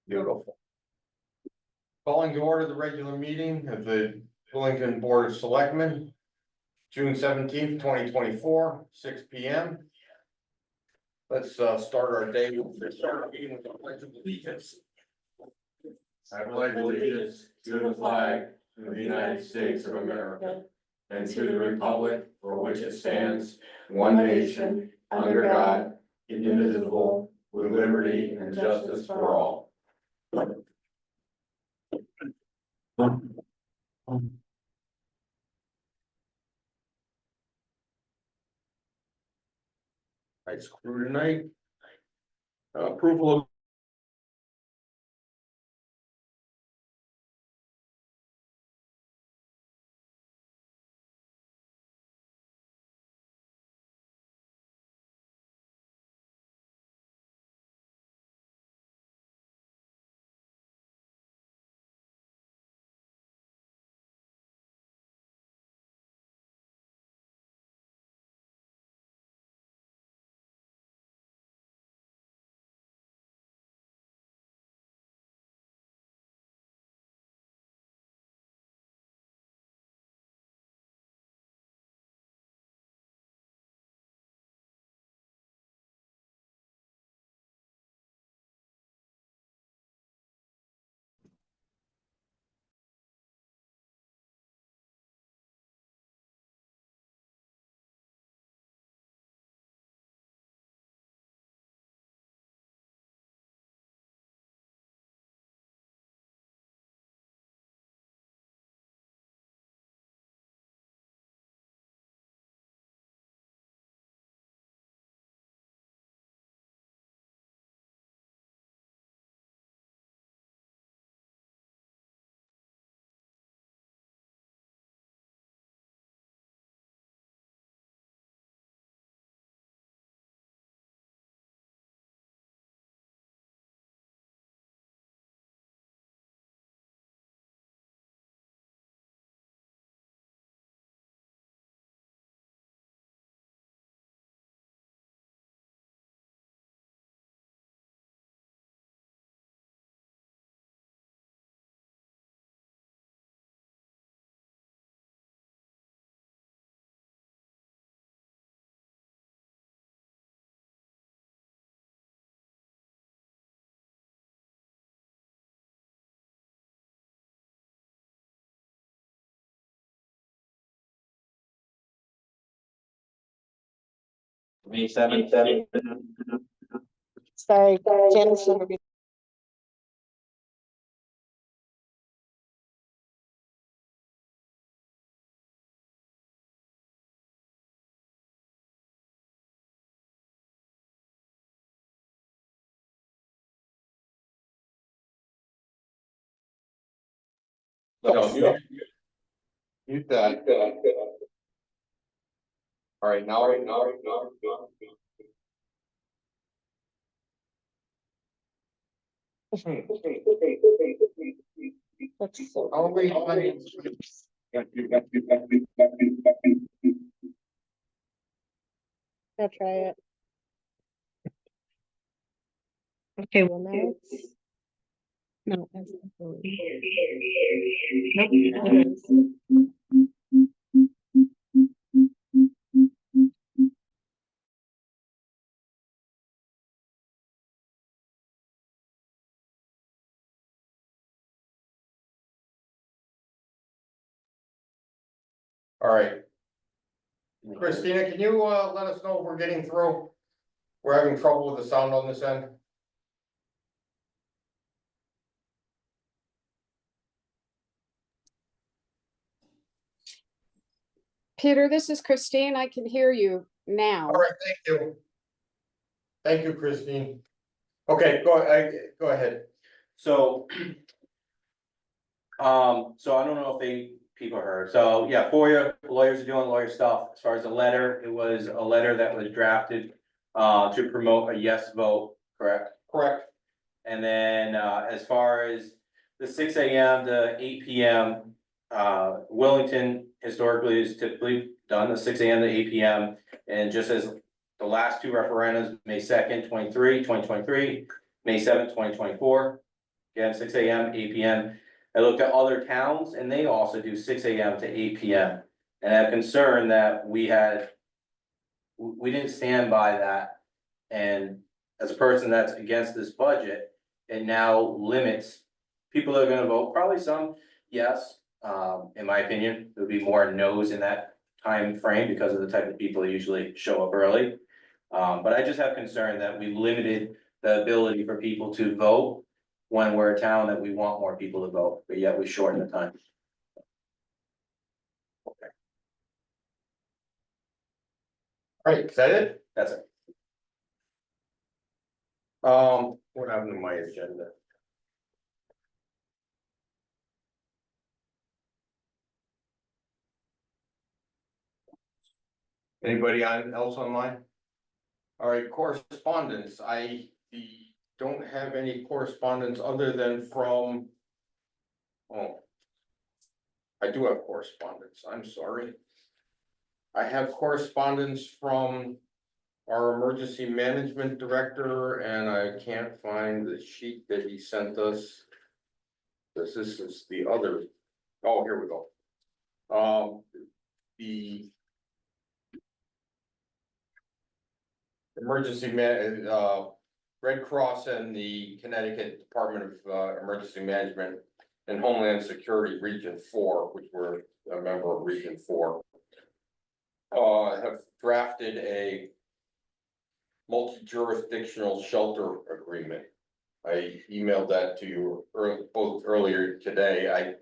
Beautiful. Calling to order the regular meeting of the Wellington Board of Selectmen, June 17th, 2024, 6 p.m. Let's start our day with the meeting with the Pledge of Allegiance. I pledge allegiance to the flag of the United States of America and to the republic for which it stands, one nation, under God, indivisible, with liberty and justice for all. Tonight's crew tonight. Approval of. May 7th. Sorry, Janice. No, mute that. All right, now. That's so. I'll wait. I'll try it. Okay, well now it's. No, that's not the one. Nope, it is. All right. Christina, can you let us know if we're getting through? We're having trouble with the sound on this end. Peter, this is Christine. I can hear you now. All right, thank you. Thank you, Christine. Okay, go ahead. So. So I don't know if people heard, so yeah, FOIA lawyers are doing lawyer stuff. As far as the letter, it was a letter that was drafted to promote a yes vote, correct? Correct. And then as far as the 6 a.m. to 8 p.m. Wellington historically is typically done the 6 a.m. to 8 p.m. And just as the last two referendums, May 2nd, 2023, May 7th, 2024. again, 6 AM, 8 PM. I looked at other towns and they also do 6 AM to 8 PM. And I have concern that we didn't stand by that. And as a person that's against this budget, it now limits people that are gonna vote, probably some, yes. In my opinion, there would be more no's in that time frame because of the type of people that usually show up early. But I just have concern that we limited the ability for people to vote when we're a town that we want more people to vote, but yet we shorten the time. Right, is that it? That's it. What happened to my agenda? Anybody else online? All right, correspondence, don't have any correspondence other than from. Oh. I do have correspondence, I'm sorry. I have correspondence from our emergency management director, and I can't find the sheet that he sent us. This is the other, oh, here we go. The Red Cross and the Connecticut Department of Emergency Management and Homeland Security Region 4, which we're a member of Region 4, have drafted a multi-jurisdictional shelter agreement. I emailed that to you both earlier today.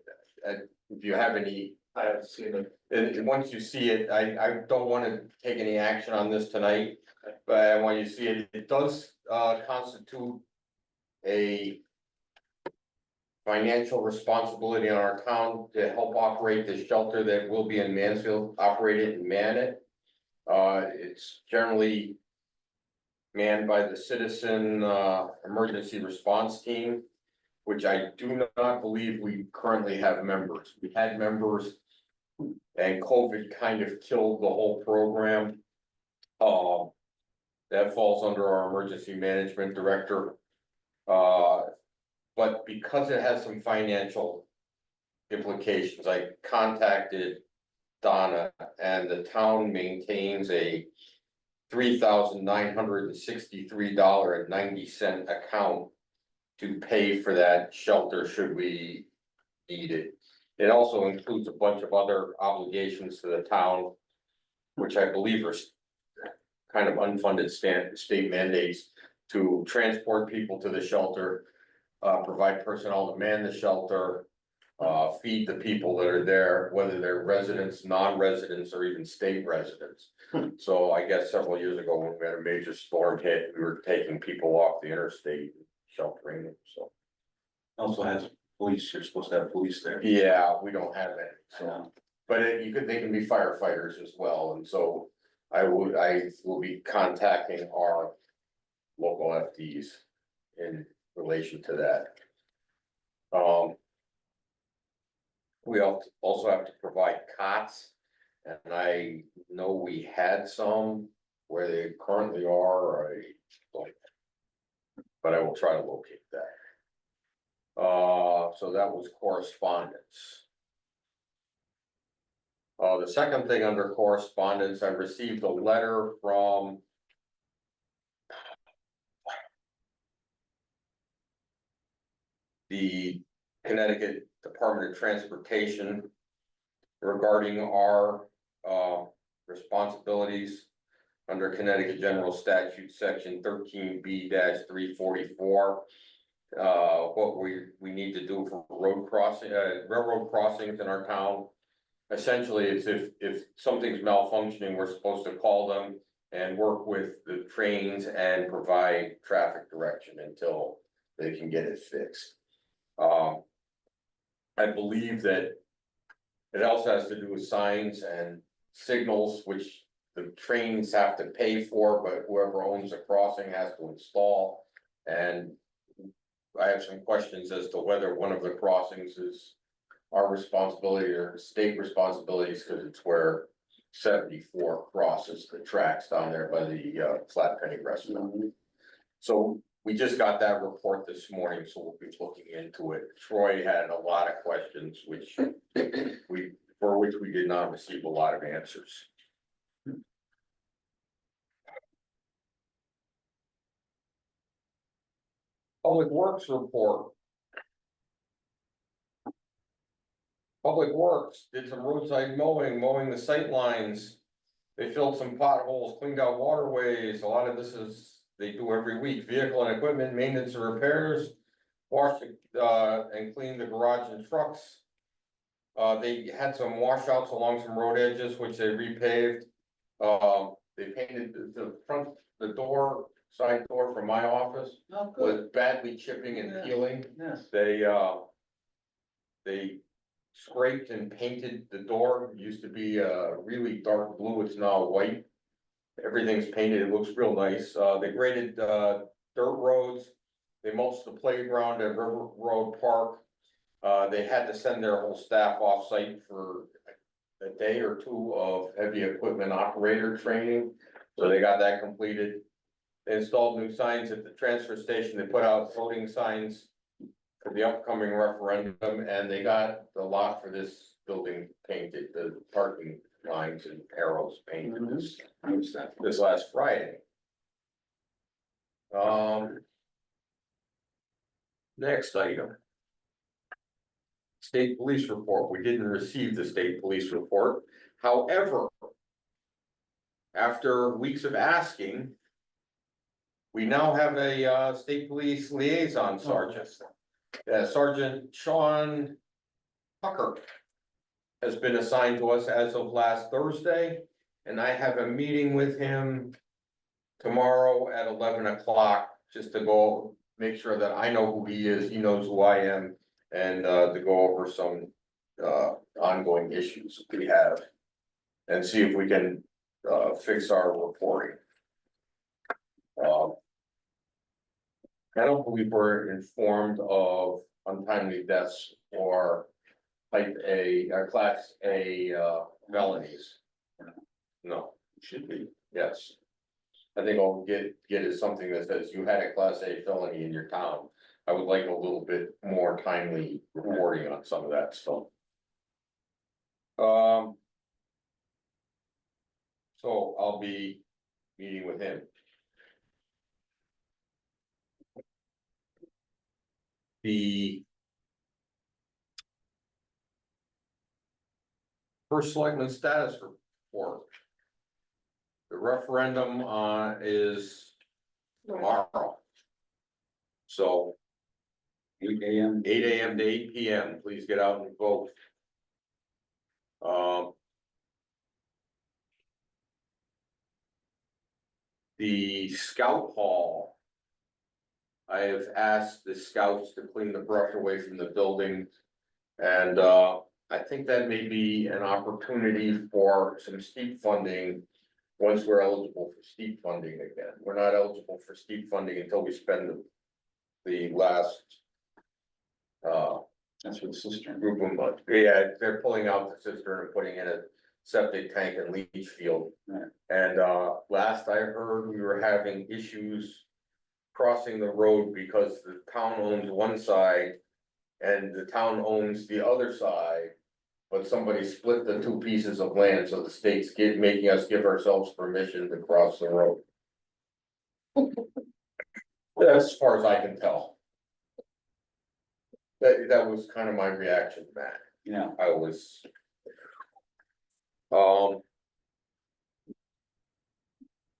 If you have any. I haven't seen it. And once you see it, I don't want to take any action on this tonight, but when you see it, it does constitute a financial responsibility on our town to help operate the shelter that will be in Mansfield, operate it and man it. It's generally manned by the Citizen Emergency Response Team, which I do not believe we currently have members. We had members and COVID kind of killed the whole program. That falls under our emergency management director. But because it has some financial implications, I contacted Donna, and the town maintains a $3,963.90 account to pay for that shelter should we need it. It also includes a bunch of other obligations to the town, which I believe are kind of unfunded state mandates to transport people to the shelter, provide personnel to man the shelter, feed the people that are there, whether they're residents, non-residents, or even state residents. So I guess several years ago, when we had a major storm hit, we were taking people off the interstate, sheltering them, so. Also has police, you're supposed to have police there. Yeah, we don't have any, so, but they can be firefighters as well, and so I will be contacting our local FDs in relation to that. We also have to provide cots, and I know we had some where they currently are, but I will try to locate that. So that was correspondence. The second thing under correspondence, I received a letter from the Connecticut Department of Transportation regarding our responsibilities under Connecticut General Statute Section 13B-344. What we need to do for road crossing, railroad crossings in our town. Essentially, it's if something's malfunctioning, we're supposed to call them and work with the trains and provide traffic direction until they can get it fixed. I believe that it also has to do with signs and signals, which the trains have to pay for, but whoever owns the crossing has to install. And I have some questions as to whether one of the crossings is our responsibility or state responsibilities, because it's where 74 crosses the tracks down there by the Flat Penny Restaurant. So we just got that report this morning, so we'll be looking into it. Troy had a lot of questions, for which we did not receive a lot of answers. Public Works report. Public Works did some roadside mowing the sight lines. They filled some potholes, cleaned out waterways. A lot of this they do every week. Vehicle and equipment maintenance and repairs. Washed, and cleaned the garage and trucks. They had some washouts along some road edges, which they repaved. They painted the door, side door from my office Oh, was badly chipping and Yeah. peeling. Yes. They scraped and painted the door. It used to be really dark blue, it's now white. Everything's painted, it looks real nice. They graded dirt roads. They mulched the playground at River Road Park. They had to send their whole staff off site for a day or two of heavy equipment operator training. So they got that completed. They installed new signs at the transfer station. They put out voting signs for the upcoming referendum, and they got the lot for this building painted, the parking lines and arrows painted this last Friday. Next item. State police report. We didn't receive the state police report. However, after weeks of asking, we now have a state police liaison sergeant. Sergeant Sean Tucker has been assigned to us as of last Thursday, and I have a meeting with him tomorrow at 11 o'clock, just to go make sure that I know who he is, he knows who I am, and to go over some ongoing issues we have and see if we can fix our reporting. I don't believe we're informed of untimely deaths or type A, class A felonies. No, should be, yes. I think I'll get is something that says you had a class A felony in your town. I would like a little bit more timely reporting on some of that stuff. So I'll be meeting with him. The first selectman status report. The referendum is tomorrow. So 8 AM. 8 AM to 8 PM, please get out and vote. The scout hall. I have asked the scouts to clean the brush away from the building. And I think that may be an opportunity for some steep funding. Once we're eligible for steep funding again, we're not eligible for steep funding until we spend the last. That's what the cistern. Group of months, yeah, they're pulling out the cistern and putting in a septic tank and leach field. Right. And last I heard, we were having issues crossing the road because the town owns one side and the town owns the other side. But somebody split the two pieces of land, so the state's making us give ourselves permission to cross the road. That's as far as I can tell. That was kind of my reaction to that. Yeah. I was.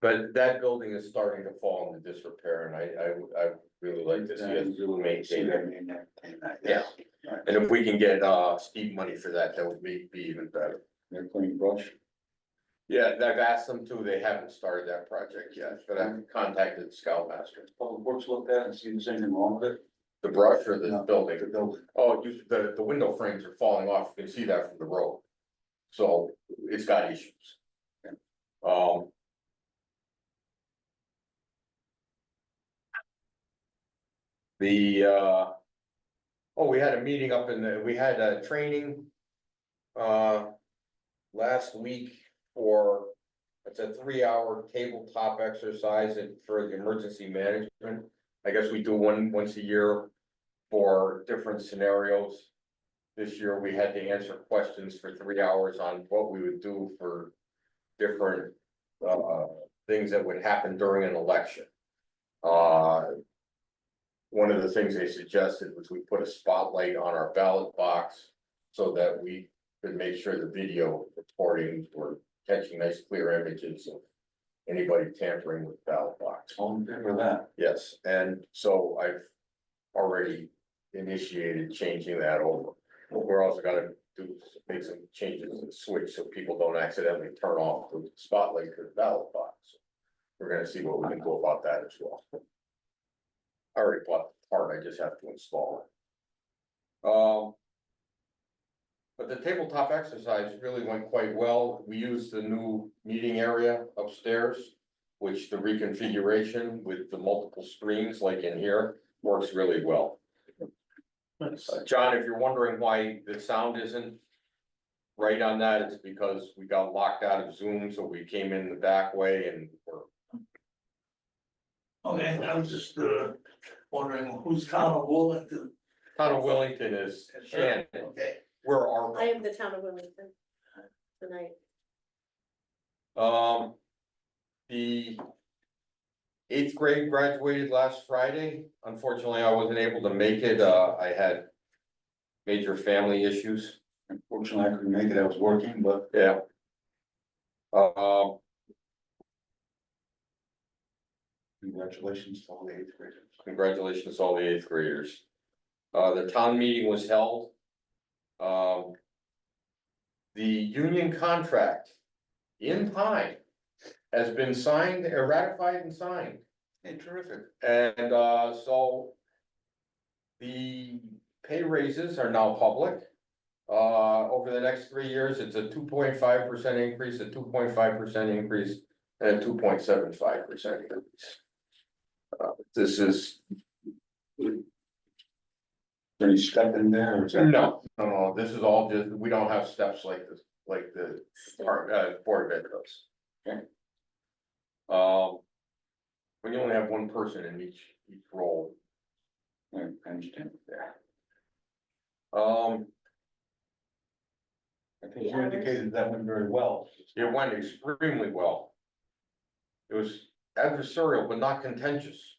But that building is starting to fall into disrepair, and I really like to see us maintain it. Yeah. And if we can get steep money for that, that would be even better. They're cleaning brush. Yeah, I've asked them to, they haven't started that project yet, but I've contacted the scoutmaster. Public Works looked at it and see if there's anything wrong with it. The brush or the No, building? The building. Oh, the window frames are falling off, you can see that from the road. So it's got issues. We had a meeting up we had a training. Last week it's a 3-hour tabletop exercise for the emergency management. I guess we do one once a year for different scenarios. This year, we had to answer questions for 3 hours on what we would do for different things that would happen during an election. One of the things they suggested was we put a spotlight on our ballot box so that we could make sure the video recordings were catching nice clear images of anybody tampering with ballot box. All in favor of that? Yes, and so I've already initiated changing that over. We're also gonna make some changes to the switch so people don't accidentally turn off the spotlight to the ballot box. We're gonna see what we can do about that as well. I already bought the part, I just have to install it. But the tabletop exercise really went quite well. We used the new meeting area upstairs, which the reconfiguration with the multiple screens like in here works really well. John, if you're wondering why the sound isn't right on that, it's because we got locked out of Zoom, so we came in the back way and we're. Okay, I was just wondering who's town of Wallington? Town of Wellington is Shannon, Okay. we're our. I am the town of Wilmington tonight. The eighth grade graduated last Friday. Unfortunately, I wasn't able to make it. I had major family issues. Unfortunately, I couldn't make it, I was working, but Yeah. congratulations to all the eighth graders. Congratulations to all the eighth graders. The town meeting was held. The union contract in time has been signed, ratified and signed. Hey, terrific. And so the pay raises are now public. Over the next 3 years, it's a 2.5% increase, a 2.5% increase, and a 2.75% increase. This is, Any step in there or is that? no, this is all just, we don't have steps like this, like the Board of Ed does. Okay. When you only have one person in each role. I understand. I think you indicated that went very well. It went extremely well. It was adversarial, but not contentious.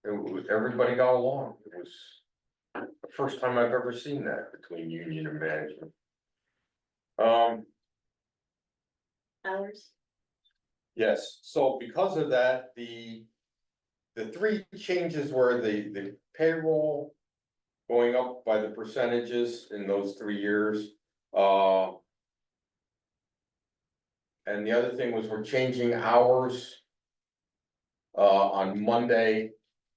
Everybody got along. It was the first time I've ever seen that between union and management. Hours? Yes, so because of that, the three changes were the payroll going up by the percentages in those 3 years. And the other thing was we're changing hours on Monday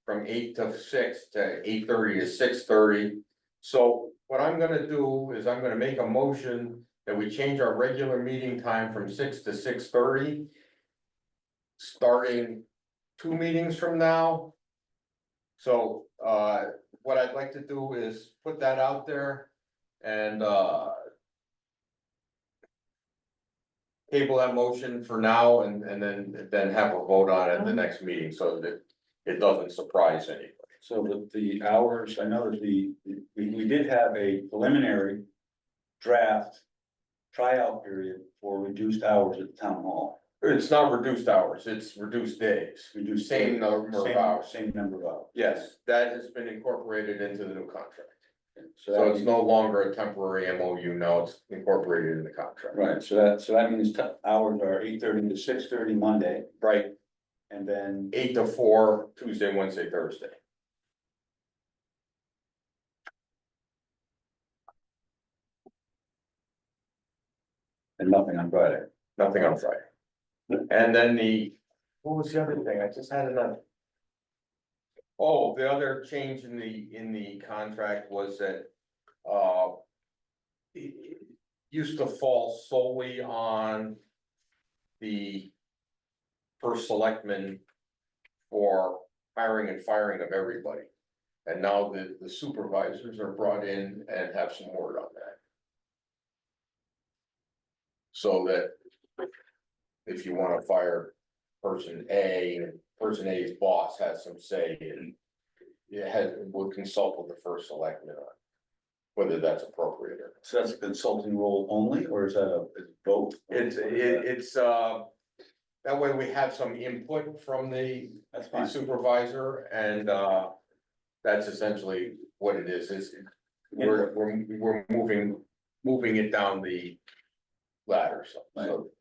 from 8 to 6 to 8:30 to 6:30. So what I'm gonna do is I'm gonna make a motion that we change our regular meeting time from 6 to 6:30. Starting 2 meetings from now. So what I'd like to do is put that out there and table that motion for now and then have a vote on it at the next meeting so that it doesn't surprise anybody. So the hours, I know that we did have a preliminary draft tryout period for reduced hours at the town hall. It's not reduced hours, it's reduced days. Reduced Same days, number of hours. Same number of hours. Yes, that has been incorporated into the new contract. So So that it's means, no longer a temporary MOU, now it's incorporated in the contract. right, so that means hours are 8:30 to 6:30 Monday, Right, and then 8 to 4, Tuesday, Wednesday, Thursday. nothing on Friday. Nothing on Friday. And then what was the other thing? I just had another. Oh, the other change in the contract was that, it used to fall solely on the first selectman for hiring and firing of everybody. And now the supervisors are brought in and have some word on that. So that if you wanna fire person A, person A's boss has some say and would consult with the first selectman on whether that's appropriate or. So that's a consulting role only, or is that is it both? It's that way we have some input from the That's the fine. supervisor and, that's essentially what it is, we're moving it down the ladder, so.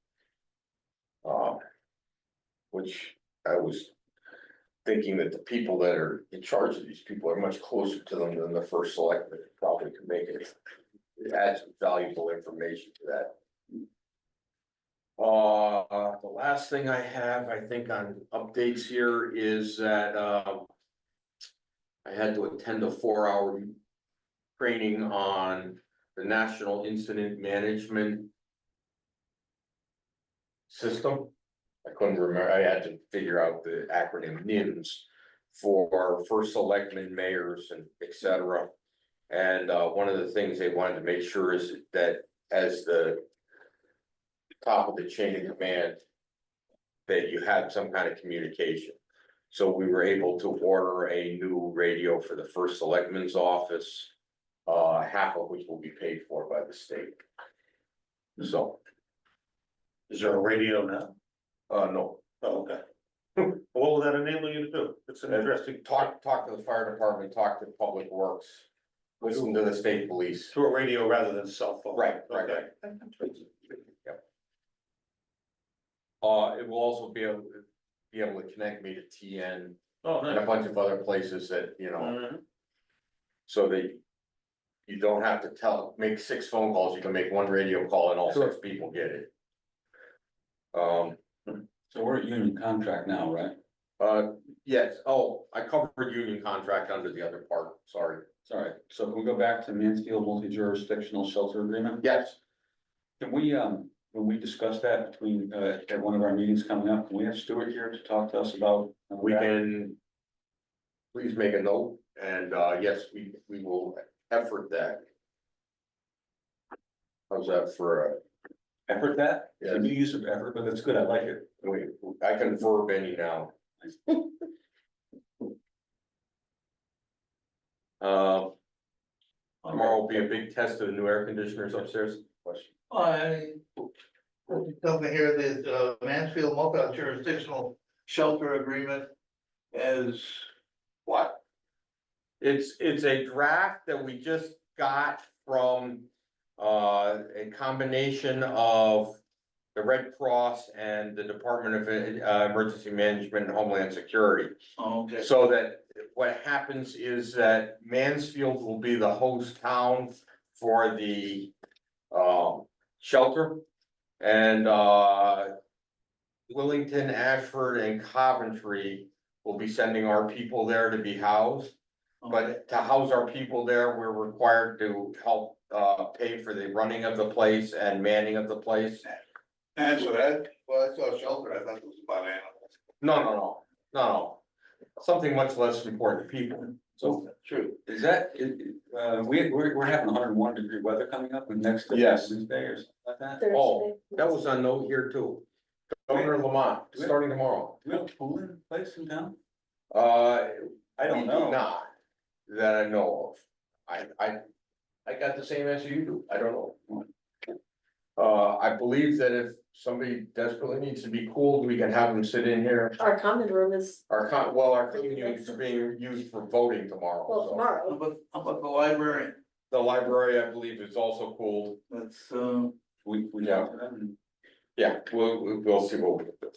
Which I was thinking that the people that are in charge of these people are much closer to them than the first selectman, probably could make it. Add some valuable information to that. The last thing I have, I think on updates here is that, I had to attend a 4-hour training on the National Incident Management System. I couldn't remember, I had to figure out the acronym NIMS for first selectmen, mayors and et cetera. And one of the things they wanted to make sure is that as the top of the chain of command, that you had some kind of communication. So we were able to order a new radio for the first selectman's office, half of which will be paid for by the state. So, Is there a radio now? no. Oh, okay. What will that enable you to do? It's an interesting, Talk to the fire department, talk to public works, listen to the state police. through a radio rather than cell phone. Right. Okay. Yep. It will also be able to connect me to TN Oh, and a nice. bunch of other places that, Mhm. so that you don't have to make 6 phone calls, you can make 1 radio call and all 6 people get it. So we're at union contract now, right? Yes, I covered union contract under the other part, sorry. Sorry, so can we go back to Mansfield multi-jurisdictional shelter agreement? Yes, Can we, when we discuss that between, at one of our meetings coming up, can we have Stuart here to talk to us about? we that? can. Please make a note, and yes, we will effort that. How's that for Effort that? Yeah. It's a new use of effort, but that's good, I like it. I can verb any now. Tomorrow will be a big test of the new air conditioners upstairs. Question. Tell me here, the Mansfield multi-jurisdictional shelter agreement is what? It's a draft that we just got from a combination of the Red Cross and the Department of Emergency Management and Homeland Security. Okay. So that what happens is that Mansfield will be the host town for the shelter. And Willington, Ashford and Coventry will be sending our people there to be housed. But to house our people there, we're required to help pay for the running of the place and manning of the place. And so that, well, I saw shelter, I thought it was about animals. No. Something much less important, people. So, True. is that, we're having 101-degree weather coming up in next Yes. Wednesday or something like that? Oh, that was a note here too. Governor Lamont, starting tomorrow. Do we have a cooling place in town? I don't we do know. not, that I know of. I got the same answer you do. I don't know. I believe that if somebody desperately needs to be cooled, we can have them sit in here. Our common room is, Our common units are being used for voting tomorrow. well, so. tomorrow. How about the library? The library, I believe, is also cooled. That's, We Yeah. talked to them and Yeah, we'll see what we can do.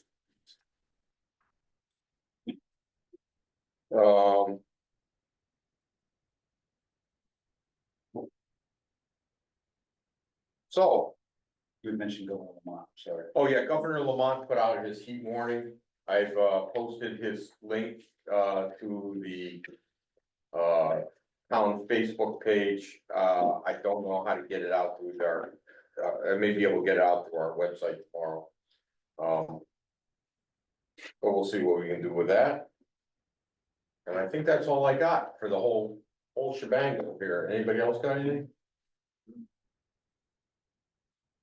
So, you had mentioned Governor Lamont, sorry. oh yeah, Governor Lamont put out his heat warning. I've posted his link to the town Facebook page. I don't know how to get it out to our, I may be able to get it out to our website tomorrow. But we'll see what we can do with that. And I think that's all I got for the whole shebang over here. Anybody else got anything?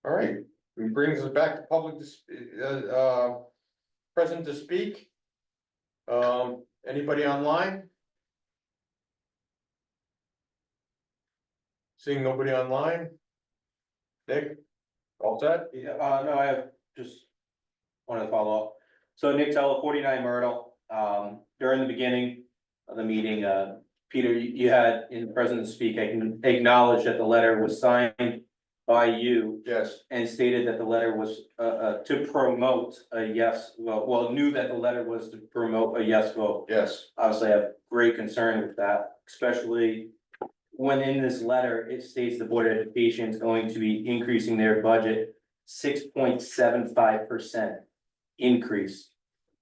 All right, it brings us back to present to speak. Anybody online? Seeing nobody online? Nick, all set? Yeah, no, I have just wanted to follow up. So Nick Tello, 49 Myrtle, during the beginning of the meeting, Peter, you had in the president speak, I can acknowledge that the letter was signed by you Yes, and stated that the letter was, to promote a yes, knew that the letter was to promote a yes vote. yes, Obviously, I have great concern with that, especially when in this letter, it states the Board of Education is going to be increasing their budget 6.75% increase.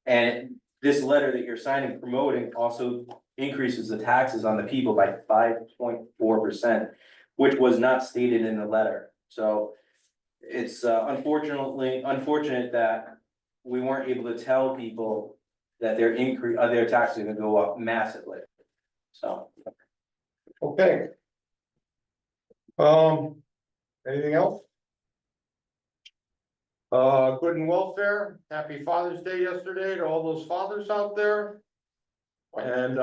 And this letter that you're signing promoting also increases the taxes on the people by 5.4%, which was not stated in the letter. So it's unfortunate that we weren't able to tell people that their taxes are gonna go up massively. So. okay. Anything else? Good and welfare, happy Father's Day yesterday to all those fathers out there. And,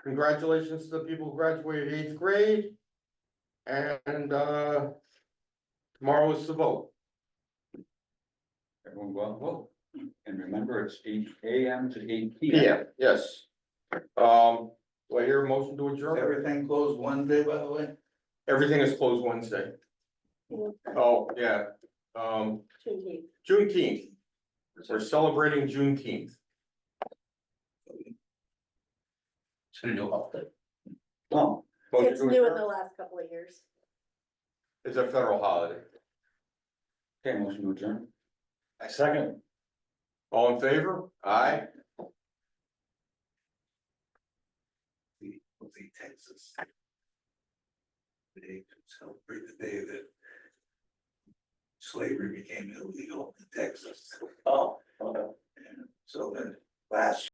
congratulations to the people who graduated 8th grade. And, tomorrow is the vote. Everyone go out and vote. And remember, it's 8 AM to 8 PM. Yeah, yes. Do I hear a motion to Is adjourn? everything closed Wednesday, by the way? Everything is closed Wednesday. Oh, yeah, Juneteenth. Juneteenth. We're celebrating Juneteenth. It's a new holiday. Oh, Motion It's to new in adjourn? the last couple of years. It's a federal holiday. okay, motion to adjourn. I second. All in favor? Aye. Texas. They celebrate the day that slavery became illegal in Texas. Oh, okay. So then last